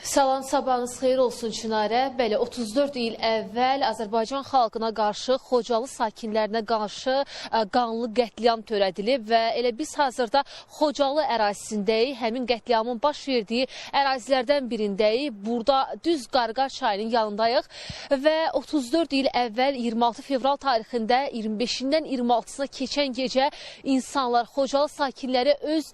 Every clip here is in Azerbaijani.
Salam, sabahınız xeyir olsun Çinarə. Bəli, 34 il əvvəl Azərbaycan xalqına qarşı, Xocalı sakinlərinə qarşı qanlı qətliam törədilib və elə biz hazırda Xocalı ərazisindəyik. Həmin qətliamın baş verdiyi ərazilərdən birindəyik. Burada düz Qarqar çayının yanındayıq və 34 il əvvəl 26 fevral tarixində 25-dən 26-sına keçən gecə insanlar, Xocalı sakinləri öz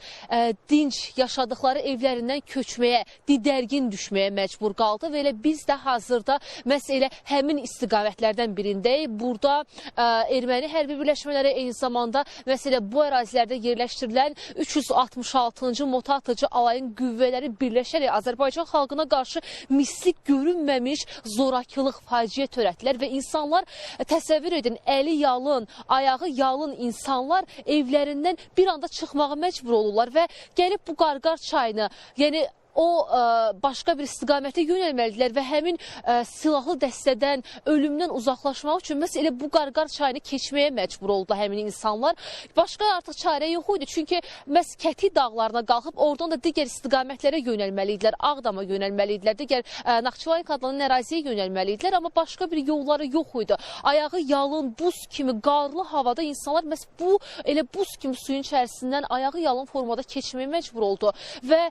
dinc yaşadıkları evlərindən köçməyə, didərgin düşməyə məcbur qaldı və elə biz də hazırda məhz elə həmin istiqamətlərdən birindəyik. Burada erməni hərbi birləşmələri eyni zamanda məhz elə bu ərazilərdə yerləşdirilən 366-cı motatıcı alayın qüvvələri birləşərək Azərbaycan xalqına qarşı mislik görünməmiş zorakılıq, faciə törətdilər və insanlar təsəvvür edin, əli yalın, ayağı yalın insanlar evlərindən bir anda çıxmağa məcbur olurlar və gəlib bu Qarqar çayını, yəni o başqa bir istiqamətə yönəlməlidirlər və həmin silahlı dəstədən, ölümdən uzaqlaşmaq üçün məhz elə bu Qarqar çayını keçməyə məcbur oldu həmin insanlar. Başqa artıq çarə yox idi, çünki məhz Kəti dağlarına qalxıb oradan da digər istiqamətlərə yönəlməliydilər, Ağdama yönəlməliydilər, digər Naxçıvan adlanan əraziyə yönəlməliydilər, amma başqa bir yolları yox idi. Ayağı yalın, buz kimi qarlı havada insanlar məhz bu elə buz kimi suyun içərisindən ayağı yalın formada keçməyə məcbur oldu və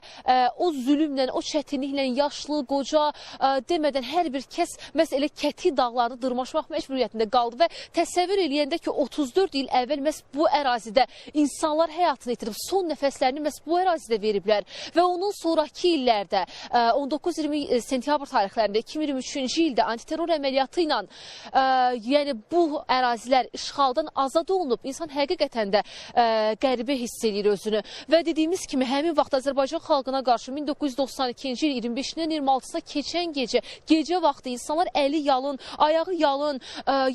o zülümlə, o çətinliklə yaşlı, qoca demədən hər bir kəs məhz elə Kəti dağlarını dırmaşmaq məcburiyyətində qaldı və təsəvvür eləyəndə ki, 34 il əvvəl məhz bu ərazidə insanlar həyatını itirib, son nəfəslərini məhz bu ərazidə veriblər və onun sonraki illərdə 19-20 sentyabr tarixlərində 2023-cü ildə antiterror əməliyyatı ilə yəni bu ərazilər işğaldan azad olunub, insan həqiqətən də qəribə hiss edir özünü və dediyimiz kimi həmin vaxt Azərbaycan xalqına qarşı 1992-ci il 25-dən 26-sına keçən gecə vaxtı insanlar əli yalın, ayağı yalın,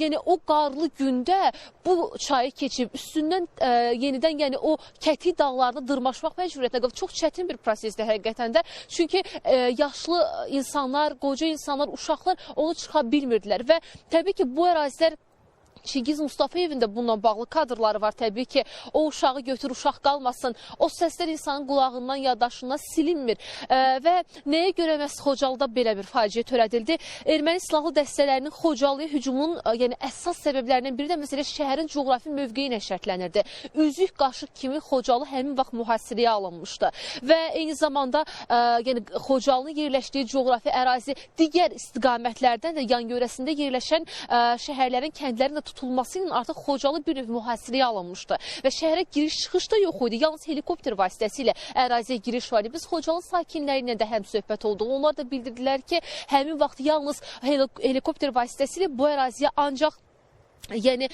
yəni o qarlı gündə bu çayı keçib, üstündən yenidən yəni o Kəti dağlarını dırmaşmaq məcburiyyətində qalıb. Çox çətin bir prosesdir həqiqətən də, çünki yaşlı insanlar, qoca insanlar, uşaqlar onu çıxa bilmirdilər və təbii ki, bu ərazilər Çingiz Mustafayevin də bununla bağlı kadrları var. Təbii ki, o uşağı götür, uşaq qalmasın. O səslər insanın qulağından, yaddaşından silinmir. Və nəyə görə məhz Xocalıda belə bir faciə törədildi? Erməni silahlı dəstələrinin Xocalıya hücumunun yəni, əsas səbəblərindən biri də məsələ şəhərin coğrafi mövqeyi ilə şərtlənirdi. Üzük qaşıq kimi Xocalı həmin vaxt mühasirəyə alınmışdı. Və eyni zamanda yəni, Xocalının yerləşdiyi coğrafi ərazi digər istiqamətlərdən də yan yörəsində yerləşən şəhərlərin, kəndlərin də tutulması ilə artıq Xocalı bir növ mühasirəyə alınmışdı və şəhərə giriş-çıxış da yox idi. Yalnız helikopter vasitəsilə əraziyə giriş var idi. Biz Xocalı sakinləri ilə də həm söhbət olduq. Onlar da bildirdilər ki, həmin vaxt yalnız helikopter vasitəsilə bu əraziyə ancaq yəni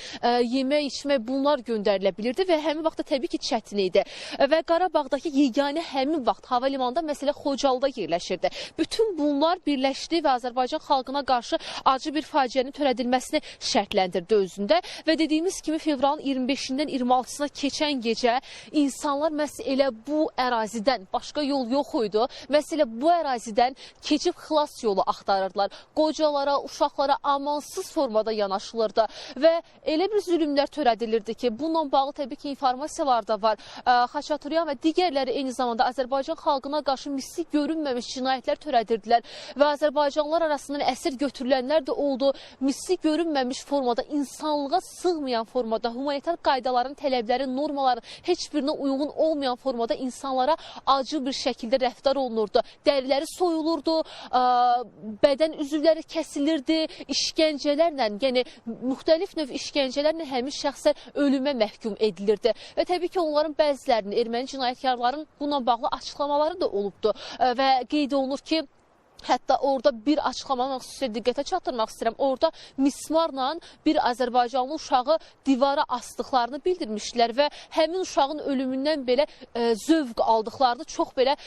yemək, içmək bunlar göndərilə bilirdi və həmin vaxtda təbii ki, çətin idi. Və Qarabağdakı yeganə həmin vaxt hava limanında məsələ Xocalıda yerləşirdi. Bütün bunlar birləşdi və Azərbaycan xalqına qarşı acı bir faciənin törədilməsini şərtləndirdi özündə və dediyimiz kimi fevralın 25-dən 26-sına keçən gecə insanlar məhz elə bu ərazidən, başqa yol yox idi, məhz elə bu ərazidən keçib xilas yolu axtarırdılar. Qocalara, uşaqlara amansız formada yanaşılırdı. Və elə bir zülümlər törədilirdi ki, bununla bağlı təbii ki, informasiyalar da var. Xaçaturiyan və digərləri eyni zamanda Azərbaycan xalqına qarşı mislik görünməmiş cinayətlər törədirdilər və Azərbaycanlılar arasından əsir götürülənlər də oldu. Mislik görünməmiş formada, insanlığa sığmayan formada, humanitar qaydaların, tələblərin, normaların heç birinə uyğun olmayan formada insanlara acı bir şəkildə rəftar olunurdu. Dəriləri soyulurdu, bədən üzvləri kəsilirdi, işgəncələrlə, yəni müxtəlif növ işgəncələrlə həmin şəxslər ölümə məhkum edilirdi. Və təbii ki, onların bəzilərinin, erməni cinayətkarların bununla bağlı açıqlamaları da olubdu və qeyd olunur ki, hətta orada bir açıqlamanı xüsusilə diqqətə çatdırmaq istəyirəm. Orada mismarla bir Azərbaycanlı uşağı divara asdıqlarını bildirmişdilər və həmin uşağın ölümündən belə zövq aldıqlarını çox belə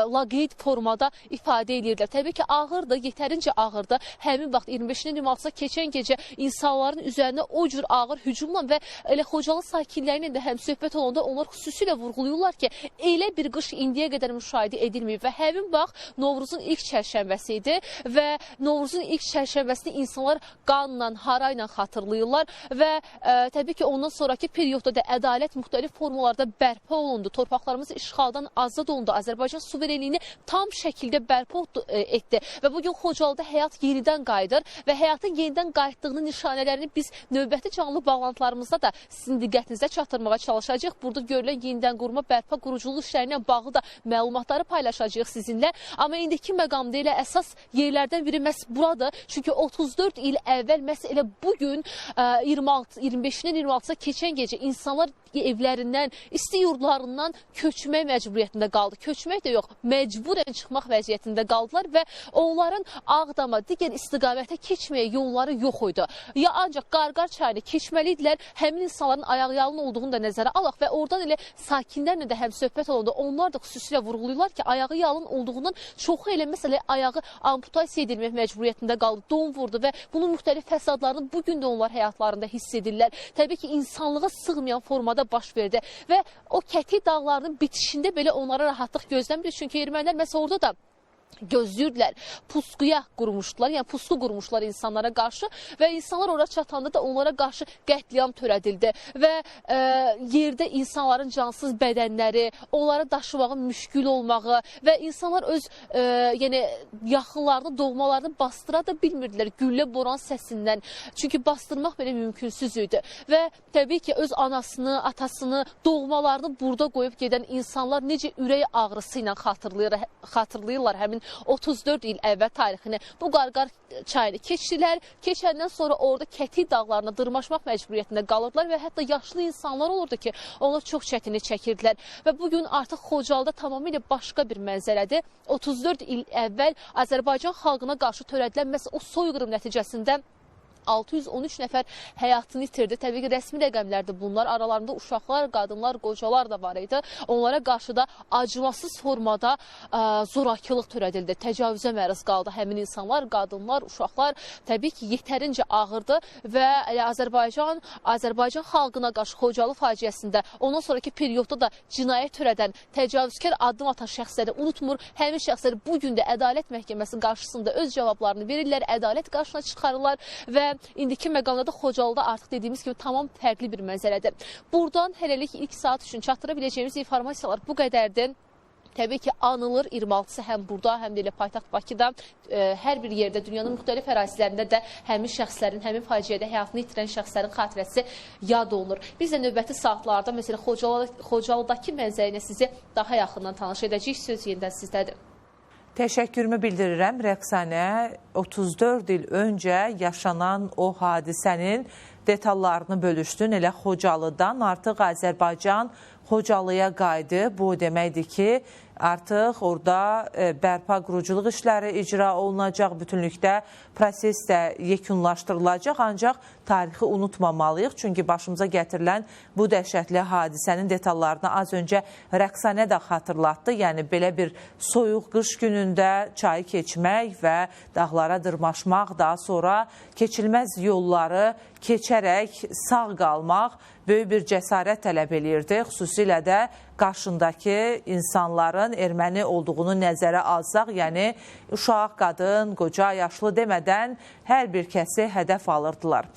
laqeyd formada ifadə edirlər. Təbii ki, ağırdı, yetərincə ağırdı. Həmin vaxt 25-dən 26-sına keçən gecə insanların üzərinə o cür ağır hücumla və elə Xocalı sakinləri ilə də həm söhbət olanda onlar xüsusilə vurğulayırlar ki, elə bir qış indiyə qədər müşahidə edilməyib və həmin vaxt Novruzun ilk çərşənbəsidir. çərşənbəsi idi və Novruzun ilk çərşənbəsini insanlar qanla, harayla xatırlayırlar və təbii ki, ondan sonraki periodda da ədalət müxtəlif formalarda bərpa olundu. Torpaqlarımız işğaldan azad olundu. Azərbaycan suverenliyini tam şəkildə bərpa etdi və bugün Xocalıda həyat yenidən qayıdır və həyatın yenidən qayıtdığının nişanələrini biz növbəti canlı bağlantılarımızda da sizin diqqətinizə çatdırmağa çalışacağıq. Burada görülən yenidən qurma, bərpa, quruculuq işlərinə bağlı da məlumatları paylaşacağıq sizinlə. Amma indiki məqamda elə əsas yerlərdən biri məhz buradır. Çünki 34 il əvvəl məhz elə bugün 25-dən 26-a keçən gecə insanlar evlərindən, isti yurdlarından köçmək məcburiyyətində qaldı. Köçmək də yox, məcburən çıxmaq vəziyyətində qaldılar və onların Ağdama, digər istiqamətə keçməyə yolları yox idi. Ya ancaq Qarqar çayını keçməliydilər, həmin insanların ayaqyalın olduğunu da nəzərə alaq və oradan elə sakinlərlə də həm söhbət olundu. Onlar da xüsusilə vurğulayırlar ki, ayağı yalın olduğundan çoxu elə məsələ ayağı amputasiya edilmək məcburiyyətində qaldı, don vurdu və bunun müxtəlif fəsadlarını bugün də onlar həyatlarında hiss edirlər. Təbii ki, insanlığa sığmayan formada baş verdi və o Kəti dağlarının bitişində belə onlara rahatlıq gözləmir. Çünki ermənilər məhz orada da gözlüyürdülər, pusquya qurmuşdular, yəni pusqu qurmuşlar insanlara qarşı və insanlar ora çatanda da onlara qarşı qətliam törədildi və yerdə insanların cansız bədənləri, onlara daşımağın müşkül olmağı və insanlar öz yəni yaxınlarını, doğmalarını bastıra da bilmirdilər güllə boran səsindən. Çünki bastırmaq belə mümkünsüz idi və təbii ki, öz anasını, atasını, doğmalarını burada qoyub gedən insanlar necə ürək ağrısı ilə xatırlayırlar həmin 34 il əvvəl tarixini. Bu Qarqar çayını keçdilər. Keçəndən sonra orada Kəti dağlarına dırmaşmaq məcburiyyətində qalırdılar və hətta yaşlı insanlar olurdu ki, onlar çox çətinlik çəkirdilər. Və bugün artıq Xocalıda tamamilə başqa bir mənzərədir. 34 il əvvəl Azərbaycan xalqına qarşı törədilən məhz o soyqırım nəticəsində 613 nəfər həyatını itirdi. Təbii ki, rəsmi rəqəmlərdir bunlar. Aralarında uşaqlar, qadınlar, qocalar da var idi. Onlara qarşı da acımasız formada zorakılıq törədildi. Təcavüzə məruz qaldı həmin insanlar, qadınlar, uşaqlar. Təbii ki, yetərincə ağırdı və Azərbaycan xalqına qarşı Xocalı faciəsində ondan sonraki periodda da cinayət törədən, təcavüzkar addım atan şəxsləri unutmur. Həmin şəxsləri bugün də ədalət məhkəməsi qarşısında öz cavablarını verirlər, ədalət qarşısına çıxarırlar və indiki məqamda da Xocalıda artıq dediyimiz kimi tamam fərqli bir mənzərədir. Buradan hələlik ilk saat üçün çatdıra biləcəyimiz informasiyalar bu qədərdir. Təbii ki, anılır 26-sı həm burada, həm də elə paytaxt Bakıda, hər bir yerdə, dünyanın müxtəlif ərazilərində də həmin şəxslərin, həmin faciədə həyatını itirən şəxslərin xatirəsi yad olunur. Biz də növbəti saatlarda, məsələn, Xocalıdakı mənzərə ilə sizi daha yaxından tanış edəcəyik. Söz yenidən sizdədir. Təşəkkürümü bildirirəm Rəqsanə. 34 il öncə yaşanan o hadisənin detallarını bölüşdün. Elə Xocalıdan artıq Azərbaycan Xocalıya qayıdı. Bu deməkdir ki, artıq orada bərpa quruculuq işləri icra olunacaq, bütünlükdə proses də yekunlaşdırılacaq. Ancaq tarixi unutmamalıyıq. Çünki başımıza gətirilən bu dəhşətli hadisənin detallarını az öncə Rəqsanə də xatırlatdı. Yəni belə bir soyuq qış günündə çayı keçmək və dağlara dırmaşmaq, daha sonra keçilməz yolları keçərək sağ qalmaq böyük bir cəsarət tələb eləyirdi. Xüsusilə də qarşındakı insanların erməni olduğunu nəzərə alsaq, yəni uşaq, qadın, qoca, yaşlı demədən hər bir kəsi hədəf alırdılar.